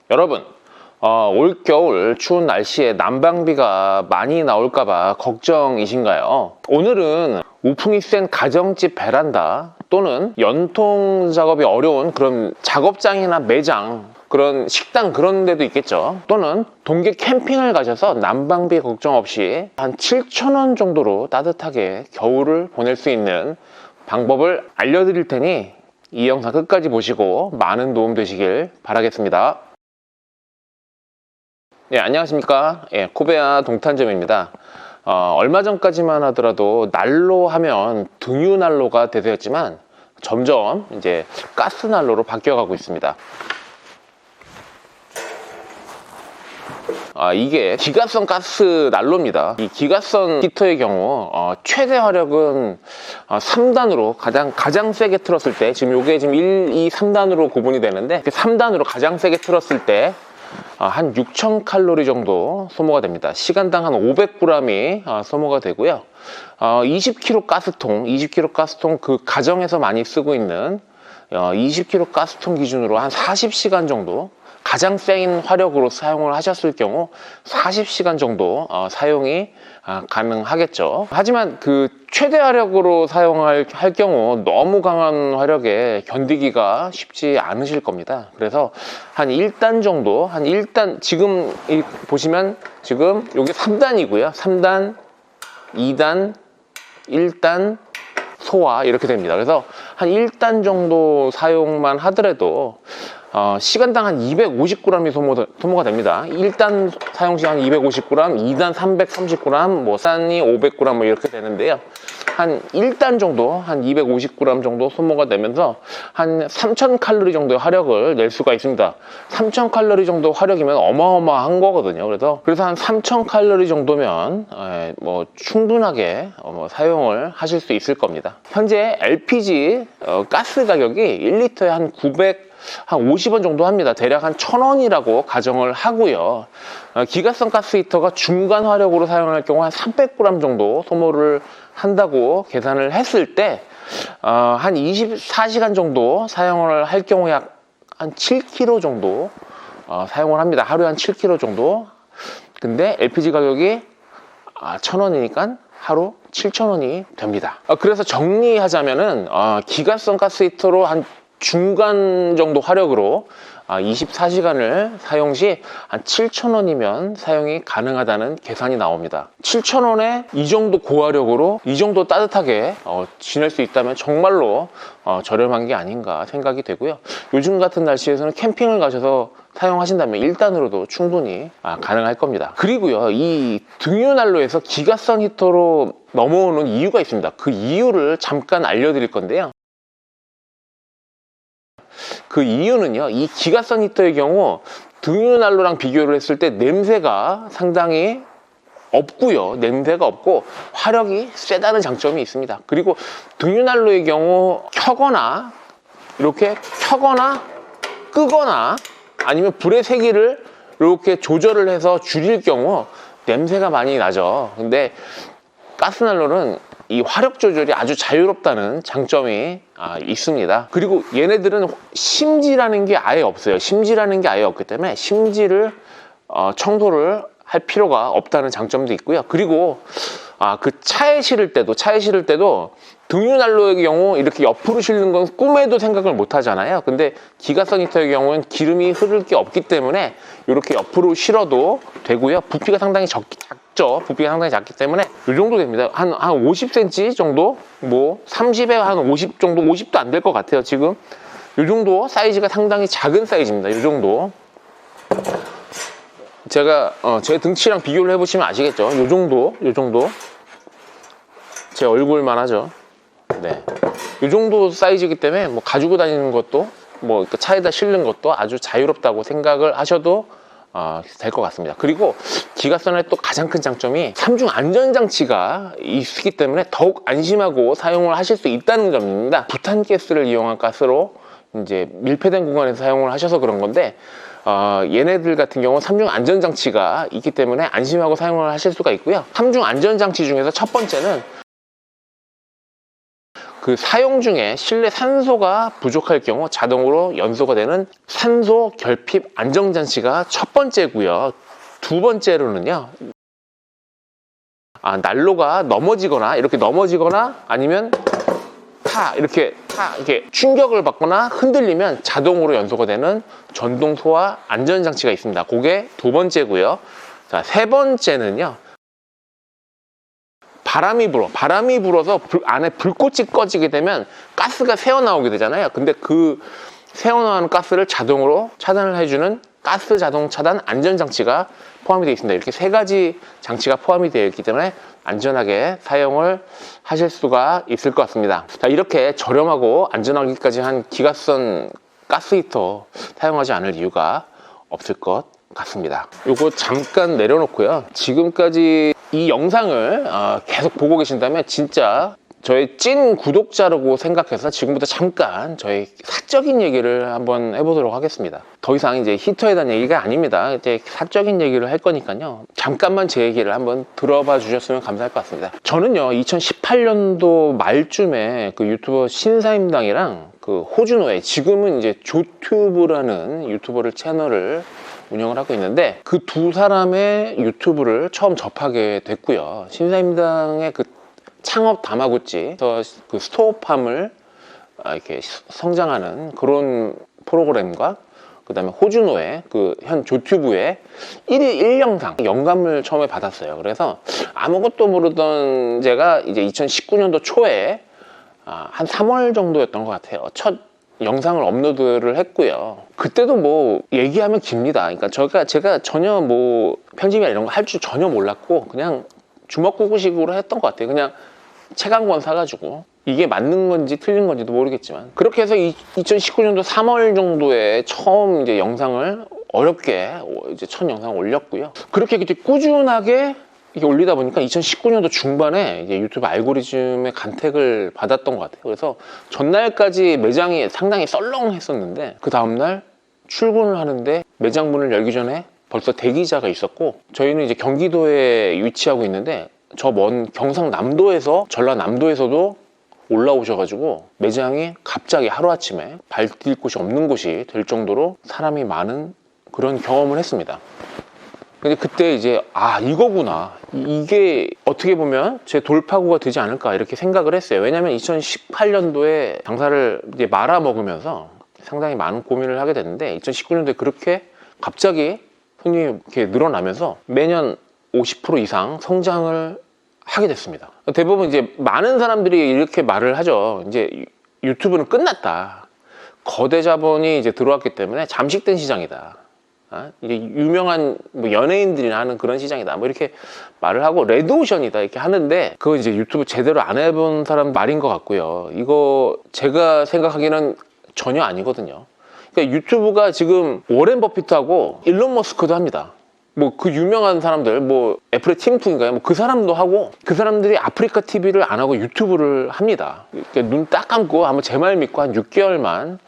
여러분, 올겨울 추운 날씨에 난방비가 많이 나올까봐 걱정이신가요? 오늘은 우풍이 센 가정집 베란다 또는 연통 작업이 어려운 그런 작업장이나 매장, 그런 식당 그런 데도 있겠죠. 또는 동계 캠핑을 가셔서 난방비 걱정 없이 한 7,000원 정도로 따뜻하게 겨울을 보낼 수 있는 방법을 알려드릴 테니 이 영상 끝까지 보시고 많은 도움 되시길 바라겠습니다. 네, 안녕하십니까. 코베아 동탄점입니다. 얼마 전까지만 하더라도 난로 하면 등유난로가 대세였지만 점점 이제 가스난로로 바뀌어가고 있습니다. 이게 기가성 가스 난로입니다. 이 기가성 히터의 경우 최대 화력은 3단으로 가장 세게 틀었을 때, 지금 이게 지금 1, 2, 3단으로 구분이 되는데 3단으로 가장 세게 틀었을 때 한 6,000칼로리 정도 소모가 됩니다. 시간당 한 500g이 소모가 되고요. 20kg 가스통, 그 가정에서 많이 쓰고 있는 20kg 가스통 기준으로 한 40시간 정도, 가장 센 화력으로 사용을 하셨을 경우 40시간 정도 사용이 가능하겠죠. 하지만 그 최대 화력으로 사용할 경우 너무 강한 화력에 견디기가 쉽지 않으실 겁니다. 그래서 한 1단 정도, 지금 보시면 지금 이게 3단이고요. 3단, 2단, 1단, 소화 이렇게 됩니다. 그래서 한 1단 정도 사용만 하더라도 시간당 한 250g이 소모가 됩니다. 1단 사용시간 250g, 2단 330g, 뭐 3단이 500g 뭐 이렇게 되는데요. 한 1단 정도, 한 250g 정도 소모가 되면서 한 3000칼로리 정도의 화력을 낼 수가 있습니다. 3000칼로리 정도 화력이면 어마어마한 거거든요. 그래서 한 3000칼로리 정도면 뭐 충분하게 사용을 하실 수 있을 겁니다. 현재 LPG 가스 가격이 1리터에 한 50원 정도 합니다. 대략 한 1,000원이라고 가정을 하고요. 기가성 가스 히터가 중간 화력으로 사용할 경우 한 300g 정도 소모를 한다고 계산을 했을 때 한 24시간 정도 사용을 할 경우에 한 7kg 정도 사용을 합니다. 하루에 한 7kg 정도. 근데 LPG 가격이 1,000원이니까 하루 7,000원이 됩니다. 그래서 정리하자면은 기가성 가스 히터로 한 중간 정도 화력으로 24시간을 사용 시 한 7,000원이면 사용이 가능하다는 계산이 나옵니다. 7,000원에 이 정도 고화력으로 이 정도 따뜻하게 지낼 수 있다면 정말로 저렴한 게 아닌가 생각이 되고요. 요즘 같은 날씨에서는 캠핑을 가셔서 사용하신다면 1단으로도 충분히 가능할 겁니다. 그리고요, 이 등유난로에서 기가성 히터로 넘어오는 이유가 있습니다. 그 이유를 잠깐 알려드릴 건데요. 그 이유는요, 이 기가성 히터의 경우 등유난로랑 비교를 했을 때 냄새가 상당히 없고요. 냄새가 없고 화력이 세다는 장점이 있습니다. 그리고 등유난로의 경우 이렇게 켜거나 끄거나 아니면 불의 세기를 이렇게 조절을 해서 줄일 경우 냄새가 많이 나죠. 근데 가스난로는 이 화력 조절이 아주 자유롭다는 장점이 있습니다. 그리고 얘네들은 심지라는 게 아예 없어요. 심지라는 게 아예 없기 때문에 심지를 청소를 할 필요가 없다는 장점도 있고요. 그리고 그 차에 실을 때도 등유난로의 경우 이렇게 옆으로 실는 건 꿈에도 생각을 못 하잖아요. 근데 기가성 히터의 경우는 기름이 흐를 게 없기 때문에 이렇게 옆으로 실어도 되고요. 부피가 상당히 작죠. 부피가 상당히 작기 때문에 이 정도 됩니다. 한 50cm 정도, 뭐 30에 한 50 정도, 50도 안 될 것 같아요. 지금 이 정도 사이즈가 상당히 작은 사이즈입니다. 이 정도. 제가 제 등치랑 비교를 해보시면 아시겠죠. 이 정도. 제 얼굴만 하죠. 네, 이 정도 사이즈이기 때문에 뭐 가지고 다니는 것도, 뭐 차에다 실는 것도 아주 자유롭다고 생각을 하셔도 될 것 같습니다. 그리고 기가성의 또 가장 큰 장점이 3중 안전장치가 있기 때문에 더욱 안심하고 사용을 하실 수 있다는 점입니다. 부탄가스를 이용한 가스로 이제 밀폐된 공간에서 사용을 하셔서 그런 건데, 얘네들 같은 경우 3중 안전장치가 있기 때문에 안심하고 사용을 하실 수가 있고요. 3중 안전장치 중에서 첫 번째는 그 사용 중에 실내 산소가 부족할 경우 자동으로 연소가 되는 산소 결핍 안정장치가 첫 번째고요. 두 번째로는요, 난로가 넘어지거나 이렇게 넘어지거나 아니면 이렇게 충격을 받거나 흔들리면 자동으로 연소가 되는 전동 소화 안전장치가 있습니다. 그게 두 번째고요. 자, 세 번째는요, 바람이 불어서 안에 불꽃이 꺼지게 되면 가스가 새어나오게 되잖아요. 근데 그 새어나오는 가스를 자동으로 차단을 해주는 가스 자동 차단 안전장치가 포함이 되어 있습니다. 이렇게 세 가지 장치가 포함이 되어 있기 때문에 안전하게 사용을 하실 수가 있을 것 같습니다. 자, 이렇게 저렴하고 안전하기까지 한 기가선 가스히터 사용하지 않을 이유가 없을 것 같습니다. 요거 잠깐 내려놓고요. 지금까지 이 영상을 계속 보고 계신다면 진짜 저의 찐 구독자라고 생각해서 지금부터 잠깐 저의 사적인 얘기를 한번 해보도록 하겠습니다. 더 이상 이제 히터에 대한 얘기가 아닙니다. 이제 사적인 얘기를 할 거니까요. 잠깐만 제 얘기를 한번 들어봐 주셨으면 감사할 것 같습니다. 저는요, 2018년도 말쯤에 그 유튜버 신사임당이랑 그 호준호의, 지금은 이제 조튜브라는 유튜버를 채널을 운영을 하고 있는데, 그 두 사람의 유튜브를 처음 접하게 됐고요. 신사임당의 그 창업 다마고치, 그 스토어팜을 이렇게 성장하는 그런 프로그램과 그 다음에 호준호의 그 현 조튜브의 1일 1영상 영감을 처음에 받았어요. 그래서 아무것도 모르던 제가 이제 2019년도 초에 한 3월 정도였던 것 같아요. 첫 영상을 업로드를 했고요. 그때도 뭐 얘기하면 깁니다. 그러니까 제가 전혀 뭐 편집이나 이런 거 할 줄 전혀 몰랐고 그냥 주먹구구식으로 했던 것 같아요. 그냥 책 한 권 사가지고 이게 맞는 건지 틀린 건지도 모르겠지만, 그렇게 해서 2019년도 3월 정도에 처음 이제 영상을 어렵게 이제 첫 영상을 올렸고요. 그렇게 이제 꾸준하게 이게 올리다 보니까 2019년도 중반에 이제 유튜브 알고리즘의 간택을 받았던 것 같아요. 그래서 전날까지 매장이 상당히 썰렁했었는데, 그 다음날 출근을 하는데 매장 문을 열기 전에 벌써 대기자가 있었고, 저희는 이제 경기도에 위치하고 있는데 저 먼 경상남도에서 전라남도에서도 올라오셔가지고 매장이 갑자기 하루아침에 발뛸 곳이 없는 곳이 될 정도로 사람이 많은 그런 경험을 했습니다. 근데 그때 이제 이거구나, 이게 어떻게 보면 제 돌파구가 되지 않을까 이렇게 생각을 했어요. 왜냐면 2018년도에 장사를 이제 말아먹으면서 상당히 많은 고민을 하게 됐는데, 2019년도에 그렇게 갑자기 손님이 이렇게 늘어나면서 매년 50% 이상 성장을 하게 됐습니다. 대부분 이제 많은 사람들이 이렇게 말을 하죠. 이제 유튜브는 끝났다. 거대 자본이 이제 들어왔기 때문에 잠식된 시장이다. 이게 유명한 뭐 연예인들이나 하는 그런 시장이다. 뭐 이렇게 말을 하고 레드오션이다 이렇게 하는데, 그거 이제 유튜브 제대로 안 해본 사람 말인 것 같고요. 이거 제가 생각하기에는 전혀 아니거든요. 그러니까 유튜브가 지금 워렌 버핏하고 일론 머스크도 합니다. 뭐 그 유명한 사람들, 뭐 애플의 팀 쿡인가요? 뭐 그 사람도 하고, 그 사람들이 아프리카 TV를 안 하고 유튜브를 합니다. 그러니까 눈 딱 감고 한번 제 말 믿고 한 6개월만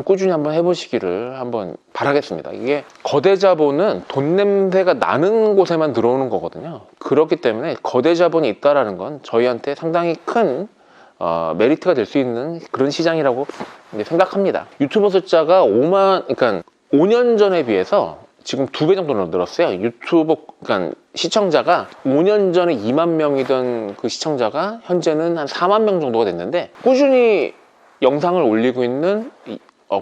꾸준히 한번 해보시기를 한번 바라겠습니다. 이게 거대 자본은 돈 냄새가 나는 곳에만 들어오는 거거든요. 그렇기 때문에 거대 자본이 있다라는 건 저희한테 상당히 큰 메리트가 될 수 있는 그런 시장이라고 생각합니다. 유튜버 숫자가 그러니까 5년 전에 비해서 지금 2배 정도 늘었어요. 유튜버, 그러니까 시청자가 5년 전에 2만 명이던 그 시청자가 현재는 한 4만 명 정도가 됐는데, 꾸준히 영상을 올리고 있는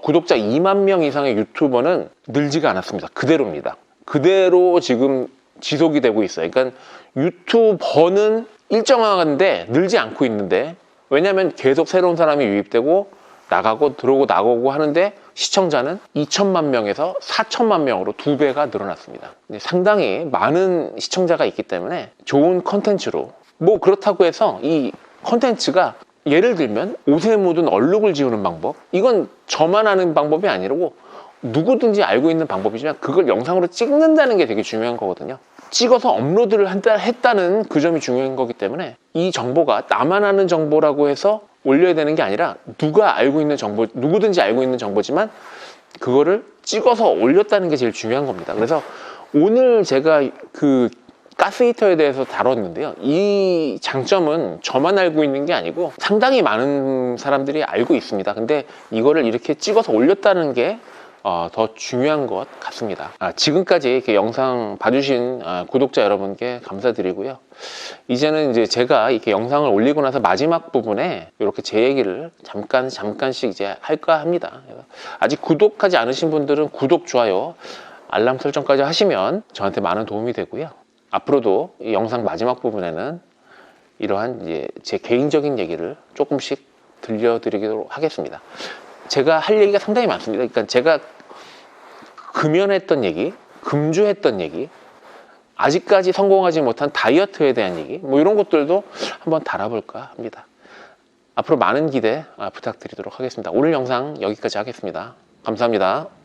구독자 2만 명 이상의 유튜버는 늘지가 않았습니다. 그대로입니다. 그대로 지금 지속이 되고 있어요. 그러니까 유튜버는 일정한데 늘지 않고 있는데, 왜냐하면 계속 새로운 사람이 유입되고 나가고 들어오고 나오고 하는데, 시청자는 2천만 명에서 4천만 명으로 2배가 늘어났습니다. 상당히 많은 시청자가 있기 때문에 좋은 컨텐츠로, 뭐 그렇다고 해서 이 컨텐츠가 예를 들면 옷에 묻은 얼룩을 지우는 방법, 이건 저만 아는 방법이 아니라고 누구든지 알고 있는 방법이지만, 그걸 영상으로 찍는다는 게 되게 중요한 거거든요. 찍어서 업로드를 했다는 그 점이 중요한 거기 때문에, 이 정보가 나만 아는 정보라고 해서 올려야 되는 게 아니라 누가 알고 있는 정보, 누구든지 알고 있는 정보지만 그거를 찍어서 올렸다는 게 제일 중요한 겁니다. 그래서 오늘 제가 그 가스 히터에 대해서 다뤘는데요. 이 장점은 저만 알고 있는 게 아니고 상당히 많은 사람들이 알고 있습니다. 근데 이거를 이렇게 찍어서 올렸다는 게 더 중요한 것 같습니다. 지금까지 이렇게 영상 봐주신 구독자 여러분께 감사드리고요. 이제는 이제 제가 이렇게 영상을 올리고 나서 마지막 부분에 이렇게 제 얘기를 잠깐씩 이제 할까 합니다. 아직 구독하지 않으신 분들은 구독, 좋아요, 알람 설정까지 하시면 저한테 많은 도움이 되고요. 앞으로도 이 영상 마지막 부분에는 이러한 이제 제 개인적인 얘기를 조금씩 들려드리도록 하겠습니다. 제가 할 얘기가 상당히 많습니다. 그러니까 제가 금연했던 얘기, 금주했던 얘기, 아직까지 성공하지 못한 다이어트에 대한 얘기, 뭐 이런 것들도 한번 다뤄볼까 합니다. 앞으로 많은 기대 부탁드리도록 하겠습니다. 오늘 영상 여기까지 하겠습니다. 감사합니다.